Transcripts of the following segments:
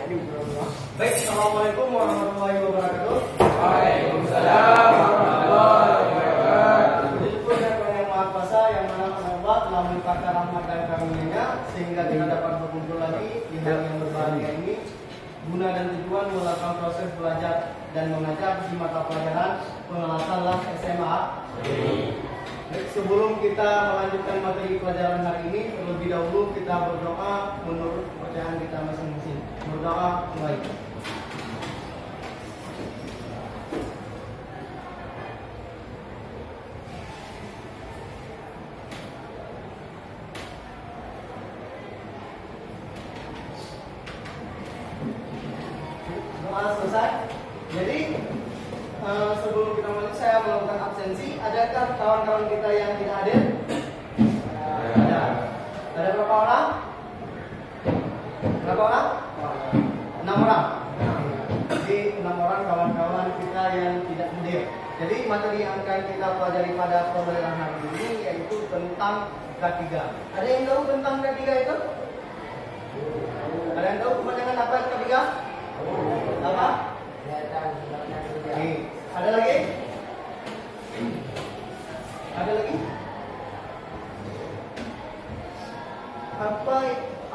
Baik, assalamualaikum warahmatullahi wabarakatuh. Waalaikumsalam warahmatullahi wabarakatuh. Puji syukur dan kepada Yang Maha Kuasa yang mana Allah telah melimpahkan rahmat dan karunia-Nya sehingga kita dapat berkumpul lagi di hari yang berbahagia ini guna dan tujuan melakukan proses belajar dan mengajar di mata pelajaran pengelasan LAS SMA. Baik, sebelum kita melanjutkan materi pelajaran hari ini, terlebih dahulu kita berdoa menurut kepercayaan kita masing-masing. Berdoa mulai. Doa selesai. Jadi sebelum kita mulai, saya melakukan absensi. Adakah kawan-kawan kita yang tidak hadir? Ada. Ada berapa orang? Berapa orang? 6 orang. Jadi 6 orang kawan-kawan kita yang tidak hadir. Jadi materi yang akan kita pelajari pada pembelajaran hari ini yaitu tentang K3. Ada yang tahu tentang K3 itu? Ada yang tahu kepanjangan apa K3? Apa? Ada lagi? Ada lagi?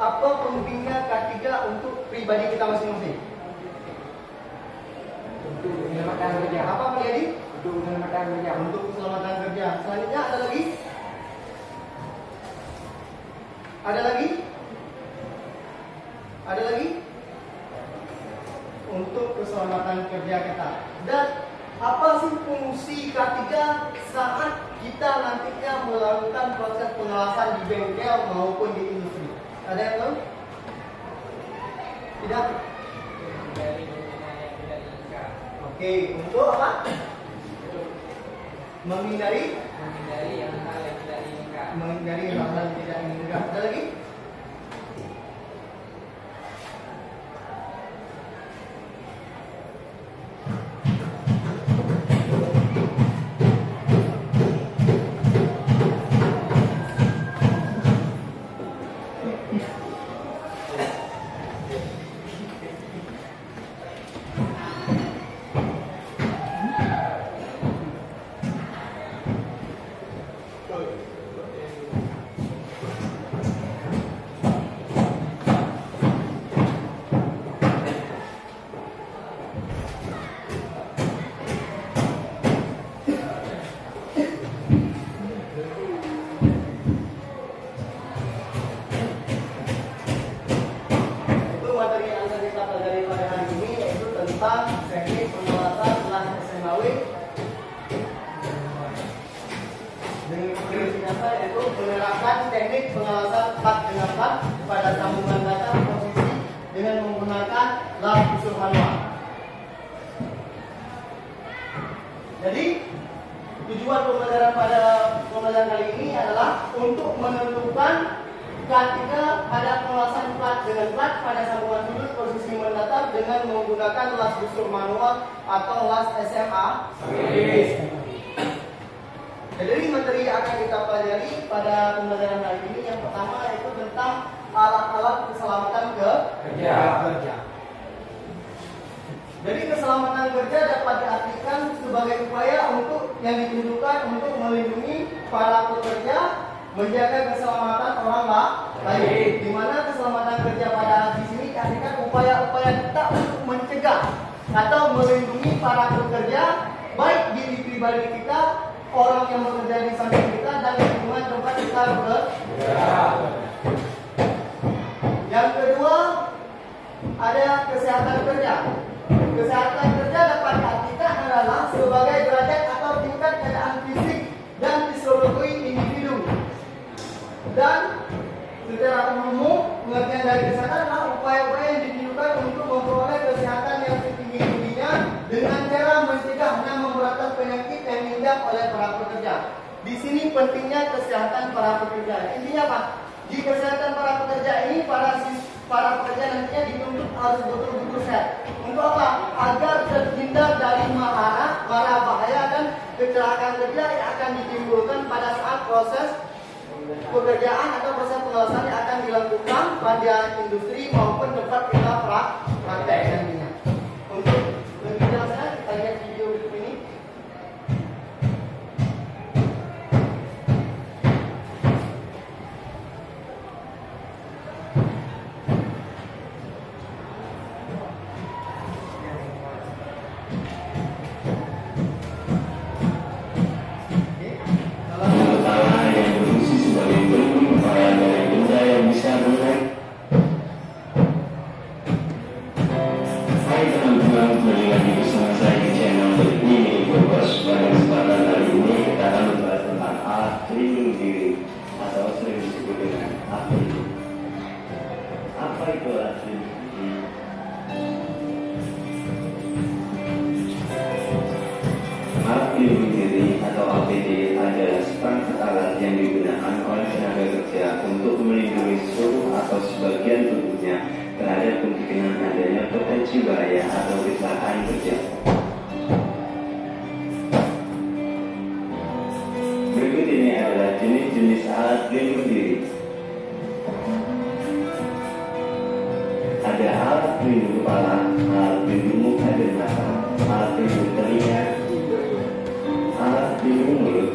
Apa pentingnya K3 untuk pribadi kita masing-masing? Untuk keselamatan kerja. Apa menjadi? Untuk keselamatan kerja. Untuk keselamatan kerja. Selanjutnya ada lagi? Ada lagi? Ada lagi? Untuk keselamatan kerja kita. Dan apa sih fungsi K3 saat kita nantinya melakukan proses pengelasan di bengkel maupun di industri? Ada yang tahu? Tidak? Oke, untuk apa? Menghindari hal yang tidak diinginkan. menghindari hal-hal yang tidak diinginkan. Ada lagi? Teknik pengelasan LAS SMAW dengan prinsip apa yaitu menerapkan teknik pengelasan plat dengan plat pada sambungan data posisi dengan menggunakan LAS busur manual. Jadi tujuan pembelajaran pada pembelajaran kali ini adalah untuk menentukan K3 pada pengelasan plat dengan plat pada sambungan sudut posisi mendatar dengan menggunakan LAS busur manual atau LAS SMA. Jadi materi yang akan kita pelajari pada pembelajaran hari ini yang pertama yaitu tentang alat-alat keselamatan kerja. Jadi keselamatan kerja dapat diartikan sebagai upaya untuk yang ditujukan untuk melindungi para pekerja, menjaga keselamatan orang lain. Di mana keselamatan kerja pada di sini diartikan upaya-upaya kita untuk mencegah atau melindungi para pekerja, baik diri pribadi kita, orang yang bekerja di samping kita, dan lingkungan tempat kita bekerja. Yang kedua ada kesehatan kerja. Kesehatan kerja dapat diartikan adalah sebagai derajat atau tingkat keadaan fisik dan fisiologi individu. Dan secara umum pengertian dari kesehatan adalah upaya-upaya yang ditujukan untuk memperoleh kesehatan yang setinggi-tingginya dengan cara mencegah dan memberantas penyakit yang diidap oleh para pekerja. Di sini pentingnya kesehatan para pekerja. Intinya apa? Di kesehatan para pekerja ini para pekerja nantinya dituntut harus betul-betul sehat. Untuk apa? Agar terhindar dari mara bahaya dan kecelakaan kerja yang akan ditimbulkan pada saat proses pekerjaan atau proses pengelasan yang akan dilakukan pada industri maupun tempat kita Hai teman-teman, kembali lagi bersama saya di channel ini Bogos. Pada kesempatan kali ini kita akan membahas tentang alat pelindung diri atau sering disebut dengan APD. Apa itu alat pelindung diri? Alat pelindung diri atau APD adalah seperangkat alat yang digunakan oleh tenaga kerja untuk melindungi seluruh atau sebagian tubuhnya terhadap kemungkinan adanya potensi bahaya atau kecelakaan kerja. Berikut ini adalah jenis-jenis alat pelindung diri. Ada alat pelindung kepala, alat pelindung muka dan mata, alat pelindung telinga, alat pelindung mulut,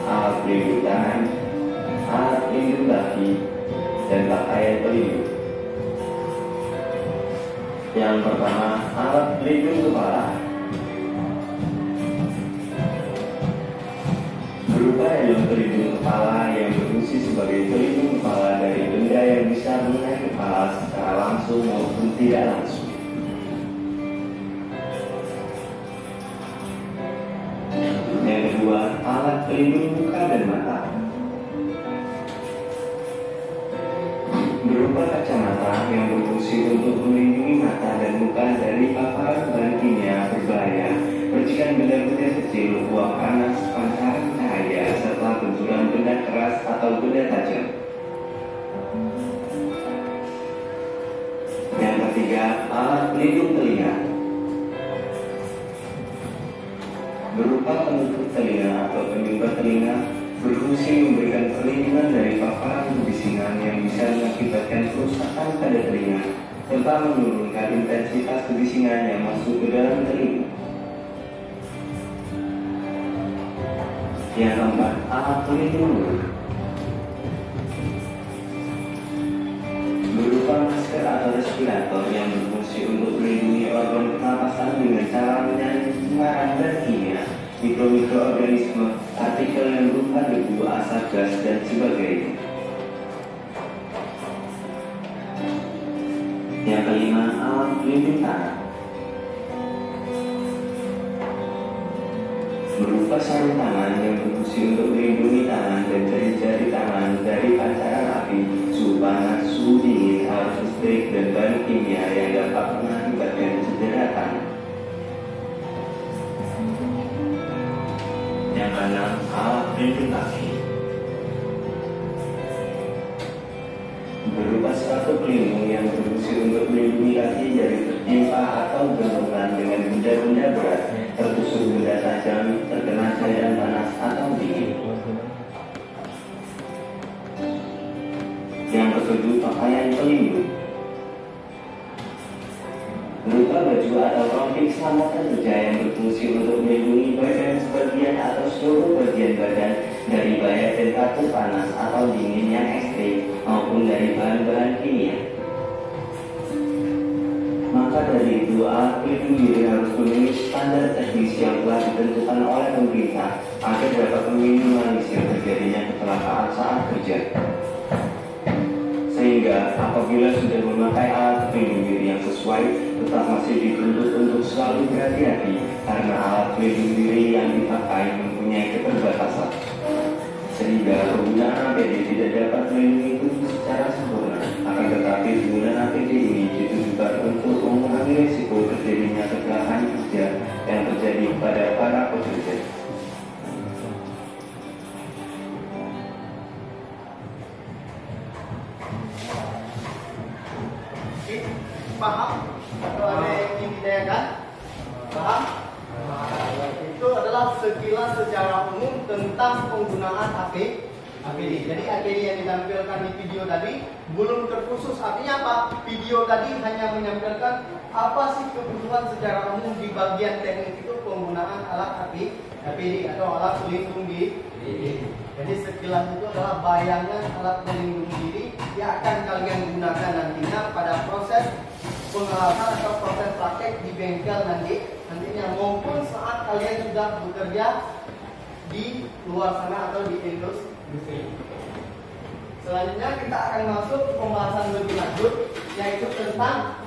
alat pelindung tangan, alat pelindung kaki, dan pakaian pelindung. Yang pertama, alat pelindung kepala. Berupa helm pelindung kepala yang berfungsi sebagai pelindung kepala dari benda yang bisa mengenai kepala secara langsung maupun tidak langsung. Yang kedua, alat pelindung muka dan mata. Berupa kacamata yang berfungsi untuk melindungi mata dan muka dari paparan bahan kimia berbahaya, percikan benda-benda kecil, uap panas, pancaran cahaya, serta benturan benda keras atau benda tajam. Yang ketiga, alat pelindung telinga. Berupa penutup telinga atau penyumbat telinga, berfungsi memberikan perlindungan dari paparan kebisingan yang bisa mengakibatkan kerusakan pada telinga, serta menurunkan intensitas kebisingan yang masuk ke dalam telinga. Yang keempat, alat pelindung mulut. Berupa masker atau respirator yang berfungsi untuk melindungi organ pernapasan dengan cara menyemprotkan zat kimia, mikroorganisme, partikel yang berupa debu, asap, gas, dan sebagainya. Yang kelima, alat pelindung tangan. Berupa sarung tangan yang berfungsi untuk melindungi tangan dan jari-jari tangan dari pancaran api, suhu panas, suhu dingin, arus listrik, dan bahan kimia yang dapat mengakibatkan cedera tangan. Yang keenam, alat pelindung kaki. Berupa sepatu pelindung yang berfungsi untuk melindungi kaki dari tertimpa atau benturan dengan benda-benda berat, tertusuk benda tajam, terkena cairan panas atau dingin. Yang ketujuh, pakaian pelindung. Berupa baju atau rompi keselamatan kerja yang berfungsi untuk melindungi badan sebagian atau seluruh bagian badan dari bahaya temperatur panas atau dingin yang ekstrim maupun dari bahan-bahan kimia. Maka dari itu, alat pelindung diri harus memenuhi standar teknis yang telah ditentukan oleh pemerintah agar dapat meminimalisir terjadinya kecelakaan saat kerja. Sehingga apabila sudah memakai alat pelindung diri yang sesuai, tetap masih dituntut untuk selalu berhati-hati karena alat pelindung diri yang dipakai mempunyai keterbatasan. Sehingga penggunaan APD tidak dapat melindungi tubuh secara sempurna. Akan tetapi penggunaan APD ini ditujukan untuk mengurangi risiko terjadinya kecelakaan kerja yang terjadi pada para pekerja. Paham? Atau ada yang ingin ditanyakan? Paham? Itu adalah sekilas secara umum tentang penggunaan APD. Jadi APD yang ditampilkan di video tadi belum terkhusus. Artinya apa? Video tadi hanya menampilkan apa sih kebutuhan secara umum di bagian teknik itu penggunaan alat APD atau alat pelindung diri. Jadi sekilas itu adalah bayangan alat pelindung diri yang akan kalian gunakan nantinya pada proses pengalaman atau proses praktek di bengkel nantinya maupun saat kalian sudah bekerja di luar sana atau di industri. Selanjutnya kita akan masuk ke pembahasan lebih lanjut, yaitu tentang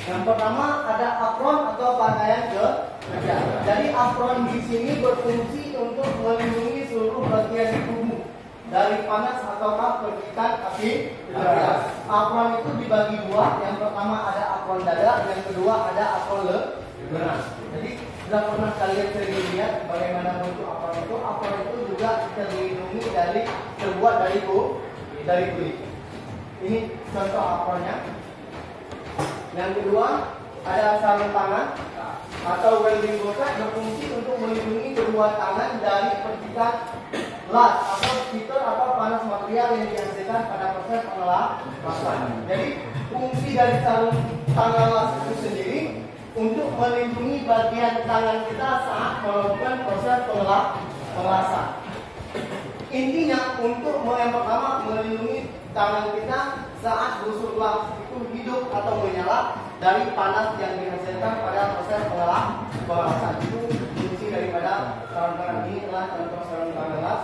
Yang pertama ada apron atau pakaian kerja. Jadi apron di sini berfungsi untuk melindungi seluruh bagian tubuh dari panas ataukah percikan api gas. Apron itu dibagi dua. Yang pertama ada apron dada, yang kedua ada apron lengan. Jadi sudah pernah kalian sering lihat bagaimana bentuk apron itu? Apron itu juga terlindungi terbuat dari kulit. Ini contoh apronnya. Yang kedua ada sarung tangan atau welding boots berfungsi untuk melindungi kedua tangan dari percikan las atau heater atau panas material yang dihasilkan pada proses pengelasan. Jadi fungsi dari sarung tangan las itu sendiri untuk melindungi bagian tangan kita saat melakukan proses pengelasan. Intinya untuk yang pertama melindungi tangan kita saat busur las itu hidup atau menyala dari panas yang dihasilkan pada proses pengelasan. Itu fungsi daripada sarung tangan ini adalah contoh sarung tangan las.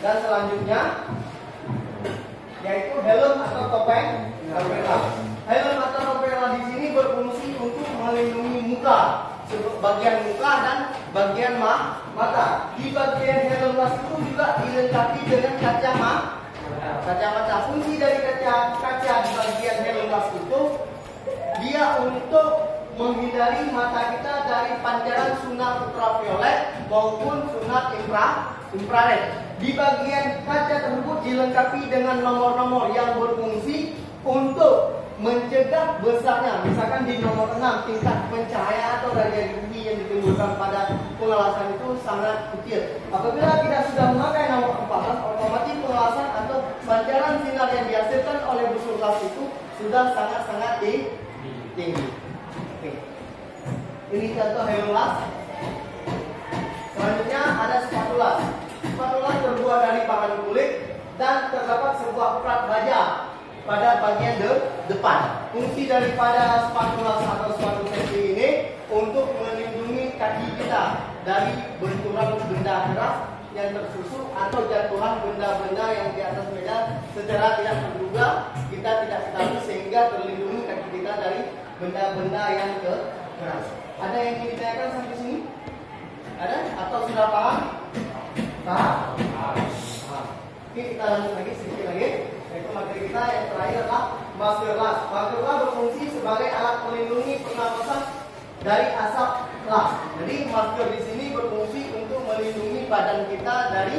Dan selanjutnya yaitu helm atau topeng las. Helm atau topeng las di sini berfungsi untuk melindungi muka, bagian muka dan bagian mata. Di bagian helm las itu juga dilengkapi dengan kacamata. Fungsi dari kaca di bagian helm las itu dia untuk menghindari mata kita dari pancaran sinar ultraviolet maupun sinar infrared. Di bagian kaca tersebut dilengkapi dengan nomor-nomor yang berfungsi untuk mencegah besarnya, misalkan di nomor 6 tingkat pencahayaan atau radiasi UV yang ditimbulkan pada pengelasan itu sangat kecil. Apabila kita sudah memakai nomor 14, otomatis pengelasan atau pancaran sinar yang dihasilkan oleh busur las itu sudah sangat-sangat tinggi. Oke. Ini contoh helm las. Selanjutnya ada sepatu las. Sepatu las terbuat dari bahan kulit dan terdapat sebuah plat baja pada bagian depan. Fungsi daripada sepatu las atau sepatu safety ini untuk melindungi kaki kita dari benturan benda keras yang tersusun atau jatuhan benda-benda yang di atas meja secara tidak terduga kita tidak ketahui, sehingga terlindungi kaki kita dari benda-benda yang keras. Ada yang ingin ditanyakan sampai sini? Ada? Atau sudah paham? Paham? Oke, kita lanjut lagi sedikit lagi. Yaitu materi kita yang terakhir adalah masker las. Masker las berfungsi sebagai alat melindungi pernapasan dari asap las. Jadi masker di sini berfungsi untuk melindungi badan kita dari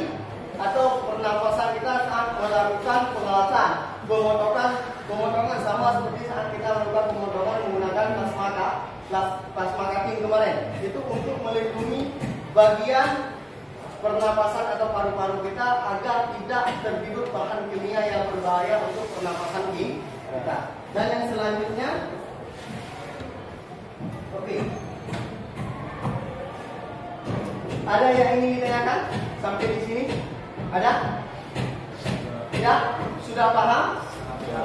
atau pernapasan kita saat melakukan pengelasan. Pemotongan sama seperti saat kita melakukan pemotongan menggunakan plasma cutting kemarin. Itu untuk melindungi bagian pernapasan atau paru-paru kita agar tidak terhirup bahan kimia yang berbahaya untuk pernapasan kita. Dan yang selanjutnya, oke. Ada yang ingin ditanyakan sampai di sini? Ada? Ya? Sudah paham? Ya.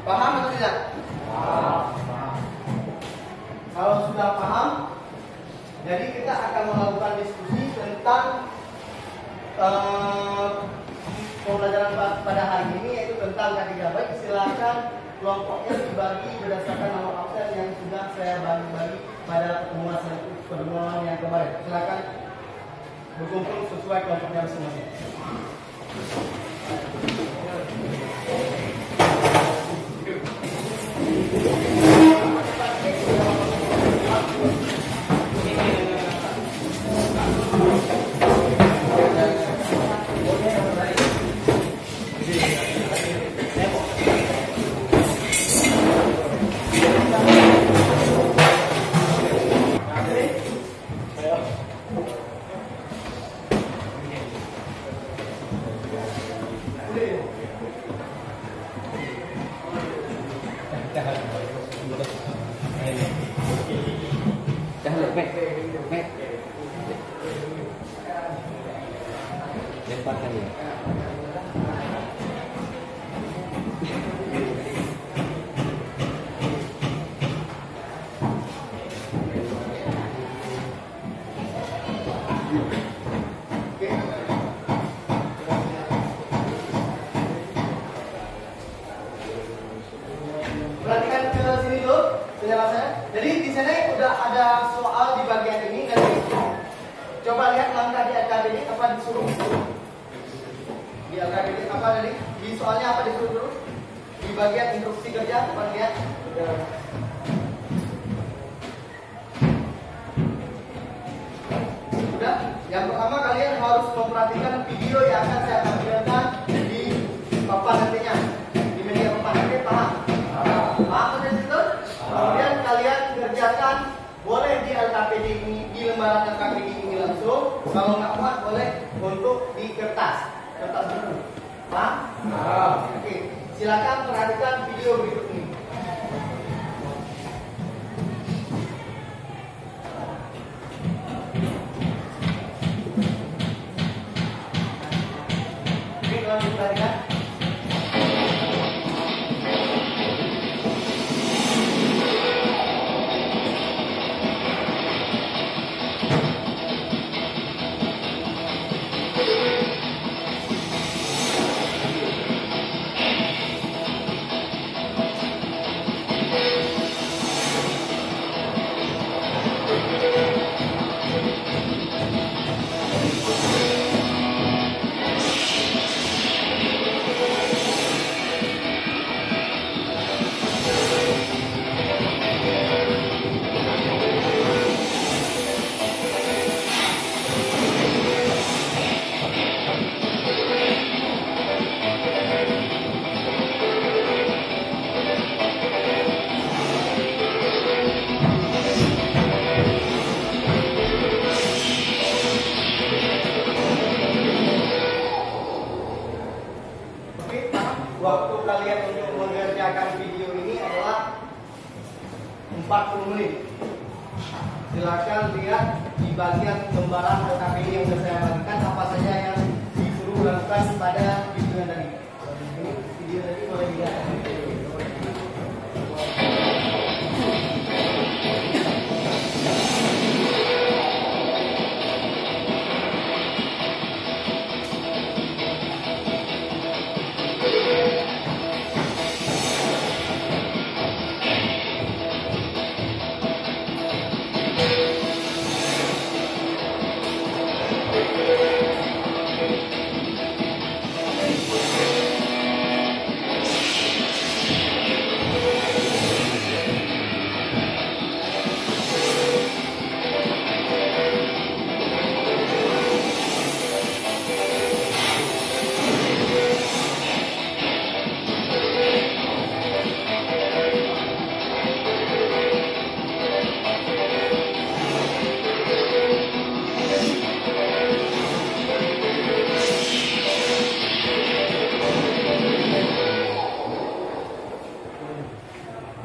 Paham atau tidak? Paham. Kalau sudah paham, jadi kita akan melakukan diskusi tentang pembelajaran pada hari ini, yaitu tentang K3. Baik, silakan kelompoknya dibagi berdasarkan nomor absen yang sudah saya bagi pada pertemuan yang kemarin. Silakan berkumpul sesuai kelompoknya masing-masing. Jadi di sini udah ada soal di bagian ini. Nanti coba lihat langkah di LKPD apa disuruh. Di LKPD apa tadi? Di soalnya apa disuruh dulu? Di bagian instruksi kerja, coba lihat. Udah. Yang pertama kalian harus memperhatikan video yang akan saya tampilkan di papan nantinya, di media papan. Oke, paham? Paham sampai situ? Kemudian kalian kerjakan, boleh di LKPD ini, di lembaran LKPD ini langsung. Kalau nggak muat boleh untuk di kertas buku. Paham? Oke, silakan perhatikan video berikut ini. Oke, kalau diperhatikan. Waktu kalian untuk mengerjakan video ini adalah 40 menit. Silakan lihat di bagian lembaran LKPD yang sudah saya bagikan apa saja yang disuruh lakukan pada video yang tadi. Ini video tadi boleh dilihat.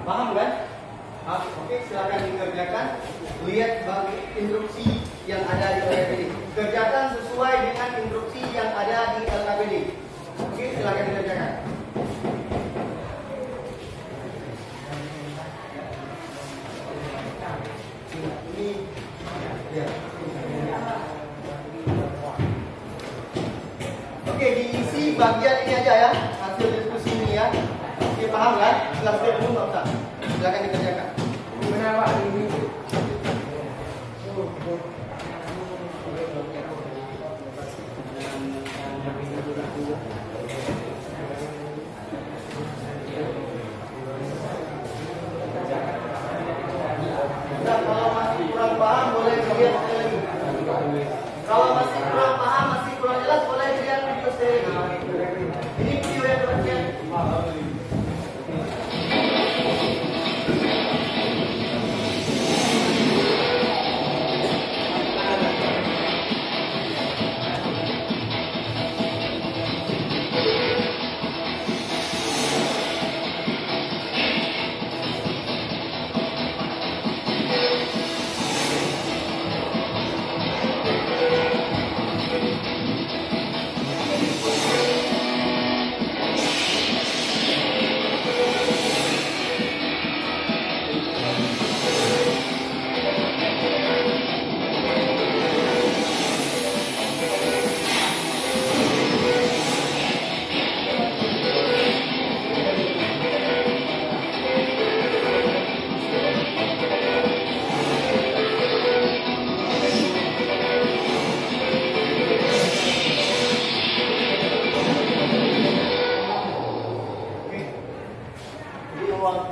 Paham kan? Oke, silakan dikerjakan. Lihat bagi instruksi yang ada di LKPD. Kerjakan sesuai dengan instruksi yang ada di LKPD. Oke, silakan dikerjakan. Ini ya. Oke, diisi bagian ini aja ya, hasil diskusi ini ya. Oke, paham kan? Silakan dulu nggak usah. Silakan dikerjakan. Gimana Pak ini? Nah, kalau masih kurang paham boleh dilihat lagi. Kalau masih kurang paham, masih kurang jelas boleh dilihat video saya lagi. Ini video yang terakhir.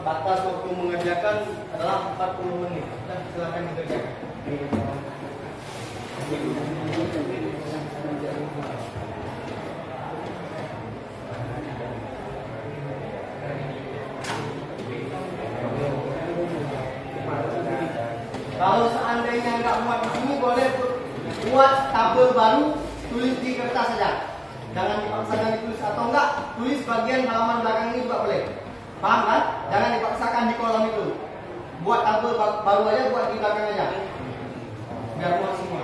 batas waktu mengerjakan adalah 40 menit. Dan silakan dikerjakan. Kalau seandainya nggak muat di sini, boleh buat tabel baru, tulis di kertas saja. Jangan dipaksakan ditulis, atau enggak tulis bagian halaman belakang ini juga boleh. Paham kan? Jangan dipaksakan di kolom itu. Buat tabel baru aja, buat di belakang aja. Biar muat semua.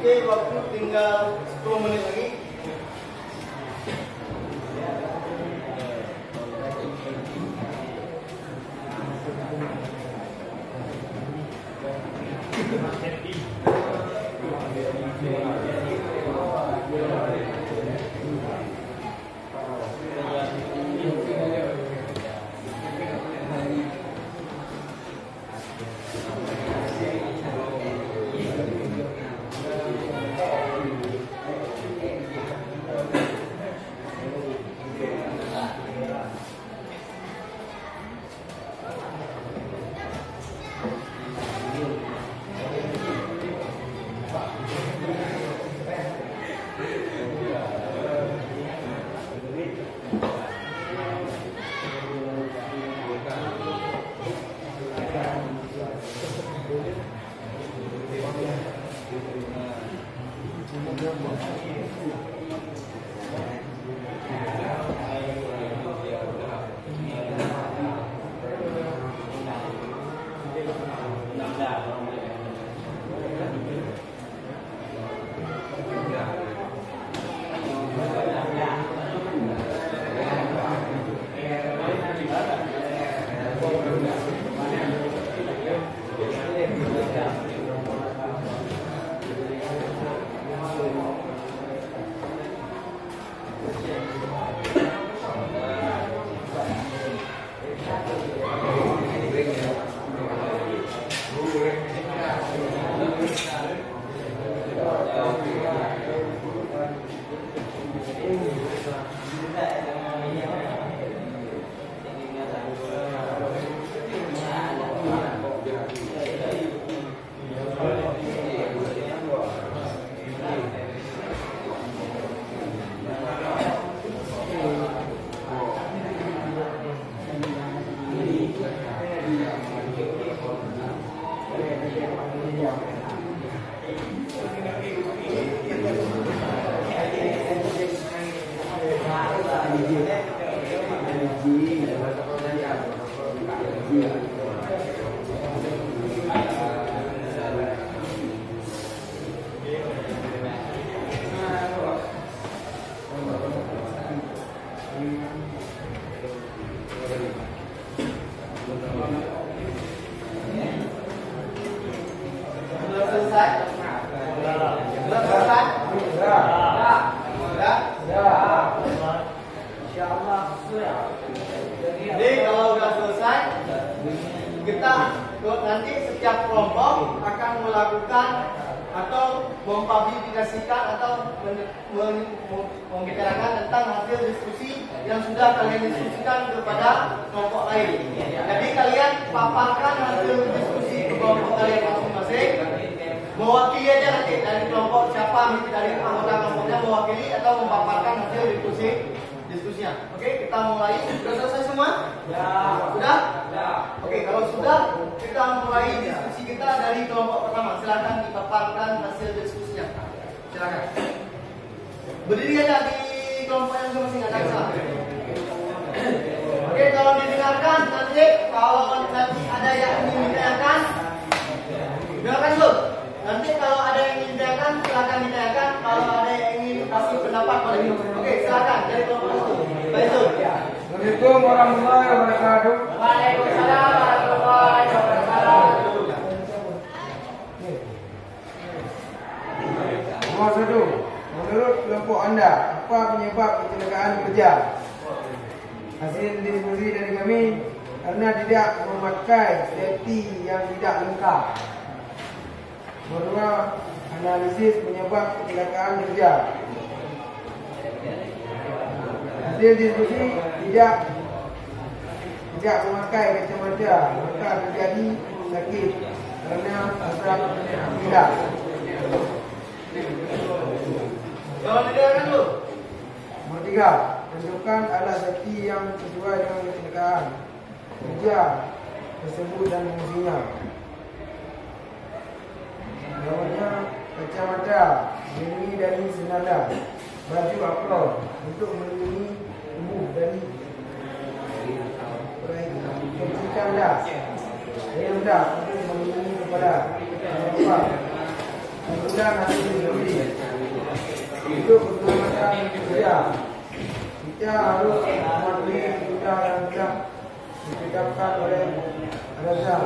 Oke, waktu tinggal 10 menit lagi. Sudah selesai? Sudah selesai? Sudah? Insyaallah sudah. Jadi kalau sudah selesai, kita nanti setiap kelompok akan melakukan atau mempublikasikan atau membicarakan tentang hasil diskusi yang sudah kalian diskusikan kepada kelompok lain. Jadi kalian paparkan hasil diskusi ke kelompok kalian masing-masing. Mewakili aja nanti dari kelompok siapa dari anggota kelompoknya mewakili atau memaparkan hasil diskusinya. Oke, kita mulai. Sudah selesai semua? Ya. Sudah? Ya. Oke, kalau sudah, kita mulai diskusi kita dari kelompok pertama. Silakan dipaparkan hasil diskusinya. Silakan. Berdiri aja di kelompok yang masing-masing, ada salah. Oke, kalau didengarkan nanti kalau nanti ada yang ingin ditanyakan, dengarkan dulu. Nanti kalau ada yang ingin ditanyakan, silakan ditanyakan. Kalau ada yang ingin kasih pendapat, boleh. Oke, silakan dari kelompok itu. Baik, Zul. Assalamualaikum warahmatullahi wabarakatuh. Waalaikumsalam warahmatullahi wabarakatuh. Nomor 1. Menurut kelompok anda, apa penyebab kecelakaan kerja? Hasil diskusi dari kami, karena tidak memakai safety yang tidak lengkap. Nomor 2. Analisis penyebab kecelakaan kerja. Hasil diskusi tidak memakai kacamata, maka terjadi sakit karena asap tidak. Kalau didengarkan dulu. Nomor 3. Tentukan alat safety yang sesuai dengan kecelakaan kerja tersebut dan fungsinya. Namanya kacamata melindungi dari sinar, baju apron untuk melindungi tubuh dari percikan gas, air rendah untuk melindungi kepada kemudian hasil diskusi. Untuk keselamatan kerja, kita harus mematuhi perintah yang telah ditetapkan oleh ASN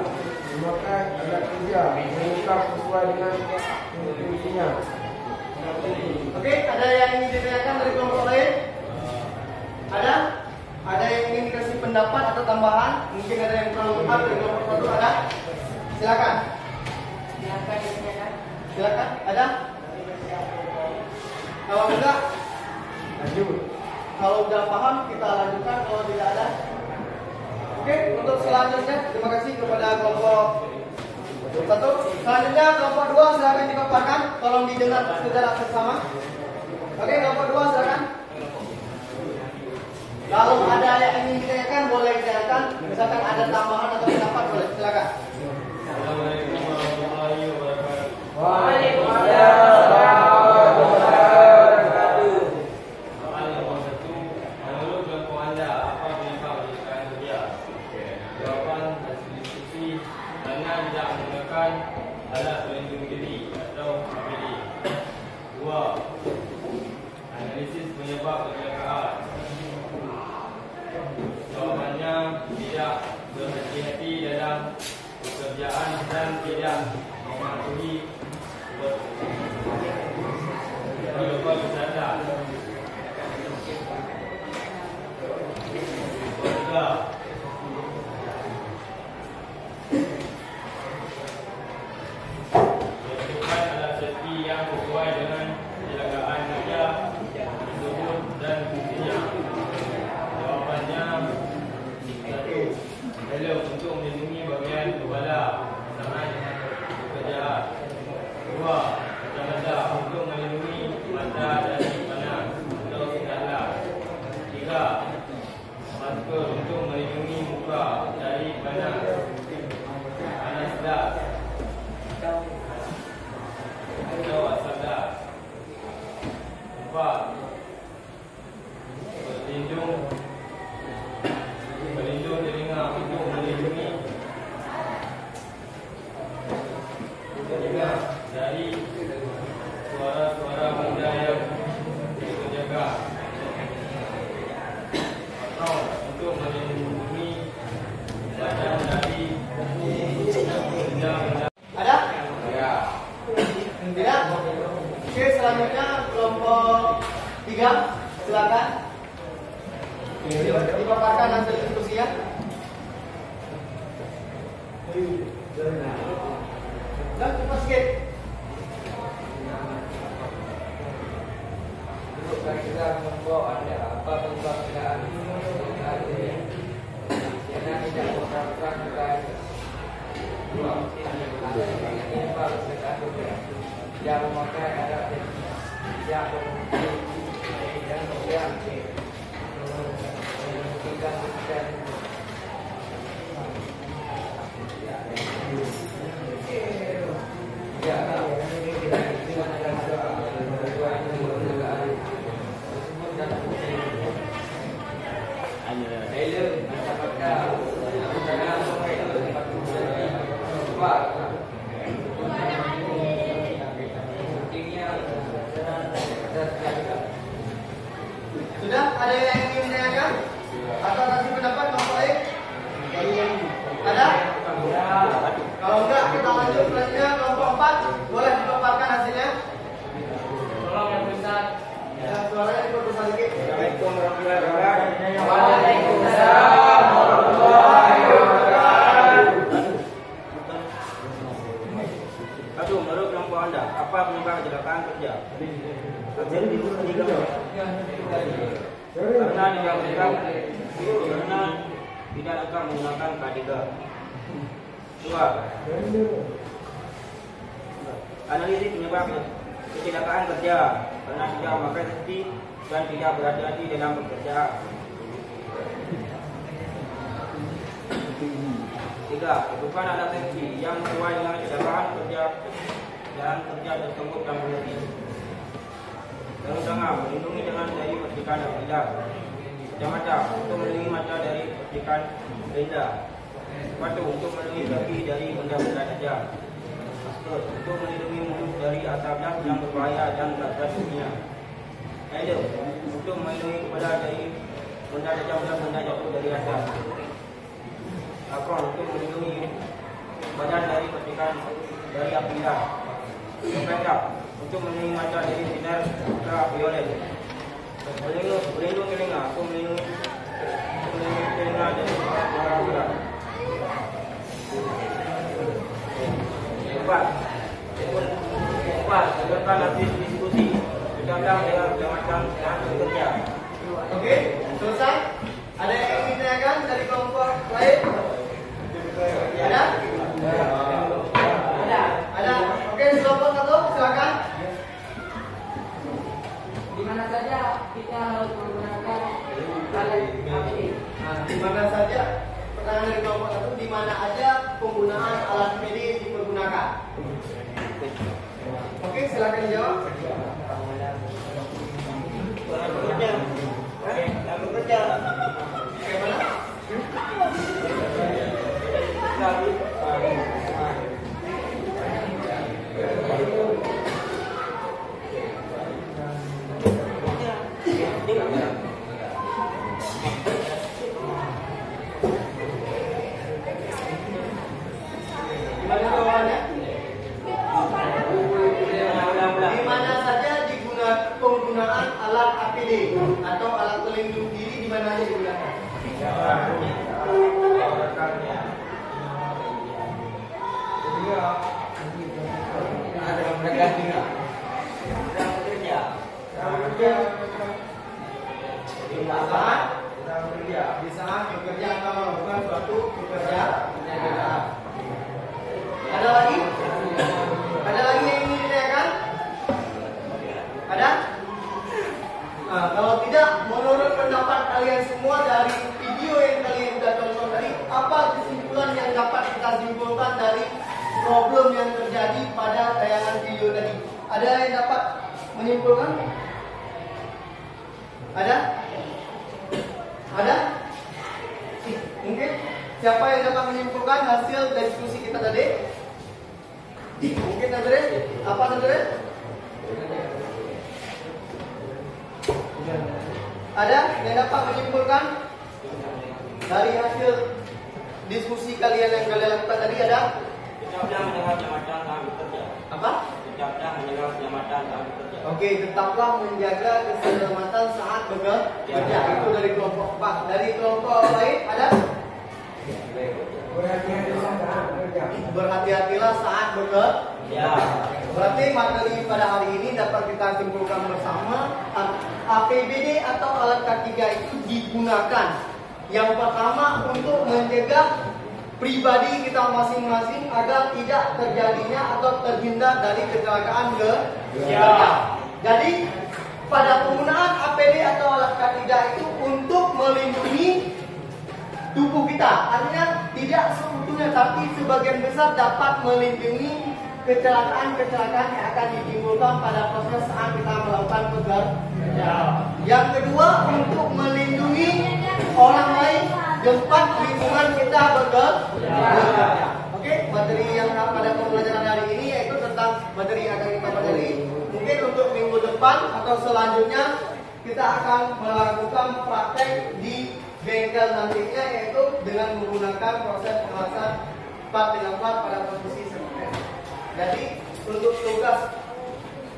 memakai alat kerja mengungkap sesuai dengan fungsinya. Oke, ada yang ingin ditanyakan dari kelompok lain? Ada? Ada yang ingin dikasih pendapat atau tambahan? Mungkin ada yang kurang lengkap dari kelompok satu. Ada? Silakan. Silakan. Ada? Kalau enggak, Lanjut. kalau udah paham kita lanjutkan. Kalau tidak ada, oke. Untuk selanjutnya, terima kasih kepada kelompok satu. Selanjutnya kelompok 2 silakan dipaparkan. Tolong didengar secara bersama. Oke, kelompok 2 silakan. Kalau ada yang ingin ditanyakan boleh ditanyakan. Misalkan ada tambahan atau pendapat boleh. Silakan. Assalamualaikum warahmatullahi wabarakatuh. Waalaikumsalam. Soalan nomor 1. Menurut kelompok anda, apa penyebab pendidikan kerja? Jawapan hasil diskusi karena tidak menggunakan alat pelindung diri atau APD. 2. Analisis penyebab kecelakaan. Jawapannya tidak berhati-hati dalam pekerjaan dan tidak mematuhi protokol kesehatan. 3. Tentukan alat safety yang sesuai dengan kecelakaan kerja tersebut dan fungsinya. Jawapannya 1. Helm untuk melindungi bahagian kepala bersama dengan pekerjaan. 2. Kacamata untuk melindungi mata dari panas atau sinar. 3. Masker untuk melindungi muka dari panas gas atau asap gas. 4. Pelindung telinga untuk melindungi telinga dari suara-suara benda yang dikerjakan. Atau untuk melindungi badan dari benda-benda. Ada? Ya. Tidak? Oke, selanjutnya kelompok 3 silakan. Dipaparkan hasil diskusinya. Dan cepat sikit. Kita membawa anda apa penyebab kecelakaan ini? Karena tidak menggunakan alat. 2. Penyebab kecelakaan kerja. Tidak memakai alat yang berfungsi dan yang memungkinkan kita. Sudah ada yang ingin ditanyakan atau kasih pendapat kelompok lain? Ada? Kalau enggak kita lanjut selanjutnya kelompok 4 boleh dipaparkan hasilnya. Tolong yang besar. Ya, suaranya diperbesar sedikit. Assalamualaikum warahmatullahi wabarakatuh. Waalaikumsalam warahmatullahi wabarakatuh. Satu, menurut kelompok anda, apa penyebab kecelakaan kerja? Hasil diskusi karena tidak lengkap menggunakan K3. 2. Analisis penyebab kecelakaan kerja karena tidak memakai safety dan tidak berhati-hati dalam pekerjaan. 3. Tentukan alat safety yang sesuai dengan kecelakaan kerja dan kerja tersebut dan berhenti. Terutama melindungi tangan dari percikan apabila. Kacamata untuk melindungi mata dari percikan benda. Sepatu untuk melindungi kaki dari benda-benda tajam. Masker untuk melindungi mulut dari asap gas yang berbahaya dan zat-zat kimia. Helm untuk melindungi kepala dari benda tajam dan benda jatuh dari atas. Apron untuk melindungi badan dari percikan dari api indah. Keempat, untuk melindungi mata dari sinar ultraviolet. Melindungi telinga, aku melindungi telinga dari suara berat. Empat, dengarkan habis diskusi. Bincang dengan jabatan dan bekerja. Oke, selesai. Ada yang ingin ditanyakan dari kelompok lain? Ada? Ada. Oke, kelompok satu, silakan. Di mana saja kita harus menggunakan alat APD? Di mana saja? Pertanyaan dari kelompok satu, di mana aja penggunaan alat medis dipergunakan? Oke, silakan dijawab. Bekerja. Bagaimana? Gimana jawabannya? Di mana saja digunakan penggunaan alat APD atau alat pelindung diri, di mana saja digunakan? Di saat bekerja atau melakukan suatu pekerjaan. Ada lagi? Ada lagi yang ingin ditanyakan? Ada? Nah, kalau tidak, menurut pendapat kalian semua dari video yang kalian sudah tonton tadi, apa kesimpulan yang dapat kita simpulkan dari problem yang terjadi pada tayangan video tadi? Ada yang dapat menyimpulkan? Ada? Ada? Mungkin? Siapa yang dapat menyimpulkan hasil diskusi kita tadi? Mungkin Andre? Apa Andre? Ada yang dapat menyimpulkan dari hasil diskusi kalian yang kalian lakukan tadi? Ada? Tetaplah menjaga keselamatan saat bekerja. Apa? Tetaplah menjaga keselamatan saat bekerja. Oke, tetaplah menjaga keselamatan saat bekerja. Itu dari kelompok 4. Dari kelompok lain ada? Berhati-hatilah saat bekerja. Berarti materi pada hari ini dapat kita simpulkan bersama, APBD atau alat K3 itu digunakan. Yang pertama untuk menjaga pribadi kita masing-masing agar tidak terjadinya atau terhindar dari kecelakaan kerja. Jadi pada penggunaan APD atau alat K3 itu untuk melindungi tubuh kita, artinya tidak seutuhnya tapi sebagian besar dapat melindungi kecelakaan-kecelakaan yang akan ditimbulkan pada proses saat kita melakukan pekerja. Yang kedua untuk melindungi orang lain di tempat lingkungan kita bekerja. Oke, materi yang pada pembelajaran hari ini yaitu tentang materi yang akan kita pelajari. Mungkin untuk minggu depan atau selanjutnya kita akan melakukan praktek di bengkel nantinya, yaitu dengan menggunakan proses pengelasan plat dengan plat pada posisi seperti ini. Jadi untuk tugas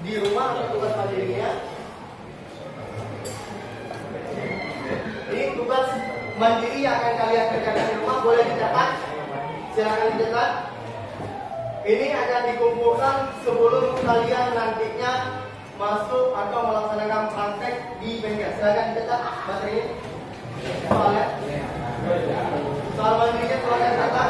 di rumah atau tugas mandirinya, ini tugas mandiri yang akan kalian kerjakan di rumah, boleh dicatat, silakan dicatat. Ini akan dikumpulkan sebelum kalian nantinya masuk atau melaksanakan praktek di bengkel. Silakan dicatat materinya. Soalnya, soal mandirinya silakan catat.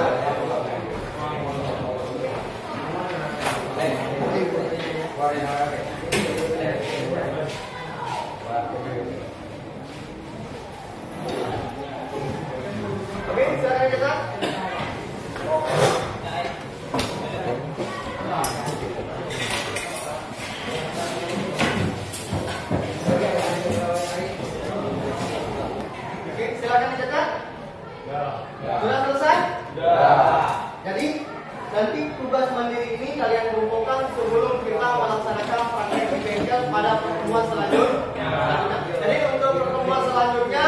Oke, silakan catat. Silakan dicatat. Sudah selesai? Jadi nanti tugas mandiri ini kalian kumpulkan sebelum kita melaksanakan praktek di bengkel pada pertemuan selanjutnya. Jadi untuk pertemuan selanjutnya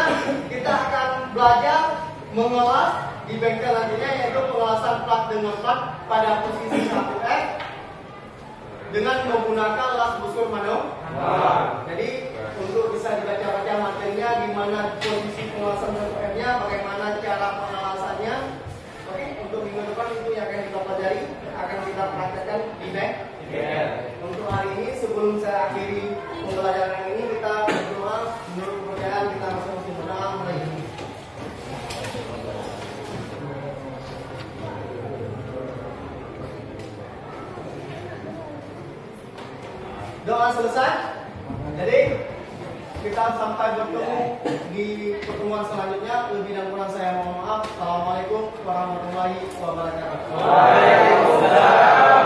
kita akan belajar mengelas di bengkel nantinya, yaitu pengelasan plat dengan plat pada posisi 1F dengan menggunakan las busur manual. Jadi untuk bisa dibaca-baca materinya, gimana posisi pengawasan 1F-nya, bagaimana cara pengawasannya. Oke, untuk minggu depan itu yang akan kita pelajari, akan kita praktekkan di bank. Untuk hari ini sebelum saya akhiri pembelajaran ini, kita berdoa menurut kepercayaan kita masing-masing berdoa mulai ini. Doa selesai. Jadi kita sampai bertemu di pertemuan selanjutnya. Lebih dan kurang saya mohon maaf. Assalamualaikum warahmatullahi wabarakatuh. Waalaikumsalam.